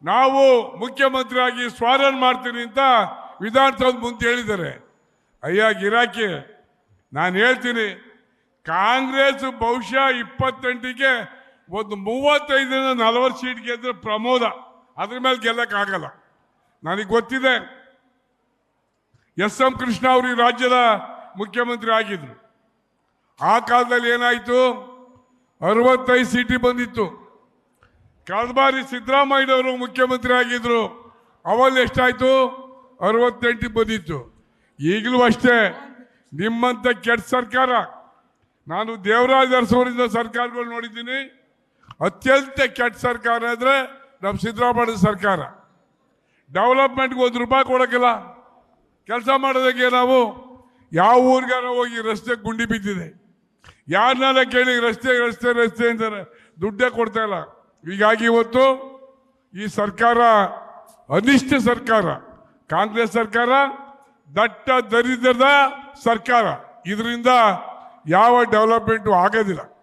ನಾವು ಮುಖ್ಯಮಂತ್ರಿಯಾಗಿ ಸ್ವಾಗತ ಮಾಡ್ತೀನಿ ಅಂತ ವಿಧಾನಸೌಧ ಮುಂದೆ ಹೇಳಿದ್ದಾರೆ. ಅಯ್ಯ ಗಿರಾಕಿ, ನಾನು ಹೇಳ್ತೀನಿ, ಕಾಂಗ್ರೆಸ್ ಬಹುಶಃ 28ಗೆ ಒಂದು 35-40 ಸೀಟ್ ಗೆದ್ರೆ ಪ್ರಮೋದ, ಅದ್ರ ಮೇಲೆ ಗೆಲ್ಲಕ್ಕಾಗಲ್ಲ. ನನಗೆ ಗೊತ್ತಿದೆ. ಎಸ್ ಎಂ ಕೃಷ್ಣ ಅವರು ಈ ರಾಜ್ಯದ ಮುಖ್ಯಮಂತ್ರಿ ಆಗಿದ್ರು. ಆ ಕಾಲದಲ್ಲಿ ಏನಾಯಿತು, 65 ಸೀಟಿ ಬಂದಿತ್ತು. ಕಳೆದ ಬಾರಿ ಸಿದ್ದರಾಮಯ್ಯ ಅವರು ಮುಖ್ಯಮಂತ್ರಿ ಆಗಿದ್ರು, ಅವಲ್ಲಿ ಎಷ್ಟಾಯ್ತು, 68 ಬಂದಿತ್ತು. ಈಗಲೂ ಅಷ್ಟೇ, ನಿಮ್ಮಂತ ಕೆಟ್ಟ ಸರ್ಕಾರ, ನಾನು ದೇವರಾಜ ಅರಸವರಿಂದ ಸರ್ಕಾರಗಳು ನೋಡಿದ್ದೀನಿ. ಅತ್ಯಂತ ಕೆಟ್ಟ ಸರ್ಕಾರ ಅಂದರೆ ನಮ್ಮ ಸಿದ್ದರಾಮಯ್ಯ ಸರ್ಕಾರ. ಡೆವಲಪ್ಮೆಂಟ್ಗೆ ₹1 ಕೊಡೋಕ್ಕಿಲ್ಲ. ಕೆಲಸ ಮಾಡೋದಕ್ಕೆ ನಾವು ಯಾವ ಊರಿಗಾರ ಹೋಗಿ ರಸ್ತೆ ಗುಂಡಿ ಬಿದ್ದಿದೆ, ಯಾರನ್ನೆಲ್ಲ ಕೇಳಿ ರಸ್ತೆ ರಸ್ತೆ ರಸ್ತೆ ಅಂತಾರೆ, ದುಡ್ಡೇ ಕೊಡ್ತಾ ಇಲ್ಲ. ಹೀಗಾಗಿ ಇವತ್ತು ಈ ಸರ್ಕಾರ ಅನಿಷ್ಟ ಸರ್ಕಾರ, ಕಾಂಗ್ರೆಸ್ ಸರ್ಕಾರ ದಟ್ಟ ದರಿದ್ರದ ಸರ್ಕಾರ. ಇದರಿಂದ ಯಾವ ಡೆವಲಪ್ಮೆಂಟು ಆಗೋದಿಲ್ಲ.